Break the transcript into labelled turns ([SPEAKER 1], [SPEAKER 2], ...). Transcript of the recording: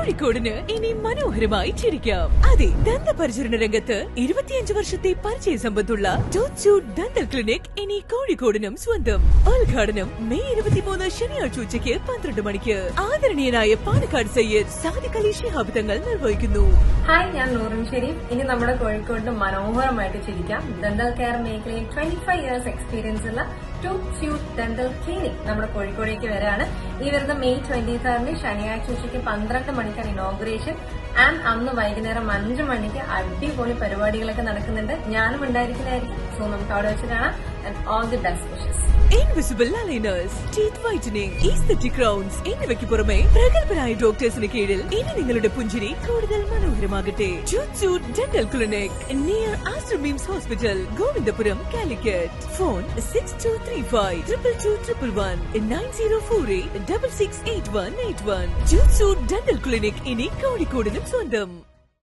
[SPEAKER 1] കോഴിക്കോടിന് ഇനി മനോഹരമായി ചിരിക്കാം. അതെ, ദന്തപരിചരണ രംഗത്ത് 25 വർഷത്തെ പരിചയ സമ്പത്തുള്ള ടൂത്ത് സൂട്ട് ഡെന്റൽ ക്ലിനിക് ഇനി കോഴിക്കോടിനും സ്വന്തം. ഉദ്ഘാടനം മെയ് 23 ശനിയാഴ്ച ഉച്ചയ്ക്ക് 12 മണിക്ക്. ആദരണീയനായ പാലക്കാട് സയ്യിദ് സാദിഖ് അലി ശിഹാബ് തങ്ങൾ നിർവഹിക്കുന്നു.
[SPEAKER 2] ഹായ്, ഞാൻ നൂറിൻ ഷെരീഫ്. ഇനി നമ്മുടെ കോഴിക്കോടിന് മനോഹരമായിട്ട് ചിരിക്കാം. ഡെന്റൽ കെയർ മേഖലയിൽ 25 ഇയേഴ്സ് എക്സ്പീരിയൻസ് ഉള്ള ടൂത്ത് സ്യൂട്ട് ഡെന്റൽ ക്ലിനിക് നമ്മുടെ കോഴിക്കോടേക്ക് വരാണ്. ഈ വരുന്ന മെയ് 23 ശനിയാഴ്ച ഉച്ചയ്ക്ക് 12 മണിക്കാണ് ഇനോഗ്രേഷൻ. ആൻഡ് അന്ന് വൈകുന്നേരം 5 മണിക്ക് അടിപൊളി പരിപാടികളൊക്കെ നടക്കുന്നുണ്ട്. ഞാനും ഉണ്ടായിരിക്കുന്നതായിരിക്കും. സോ നമുക്ക് അവിടെ വെച്ച് കാണാം. And all the best wishes.
[SPEAKER 1] Invisible aligners, teeth whitening, aesthetic crowns എന്നിവയ്ക്ക് പുറമെ പ്രഗത്ഭരായ ഡോക്ടേഴ്സിന് കീഴിൽ ഇനി നിങ്ങളുടെ പുഞ്ചിരി കൂടുതൽ മനോഹരമാകട്ടെ. Tooth Suit dental clinic near Aster MIMS hospital, Govindapuram, Calicut. Phone 6235 22211 9048 668181. Tooth Suit dental clinic ഇനി കോഴിക്കോടിനും സ്വന്തം.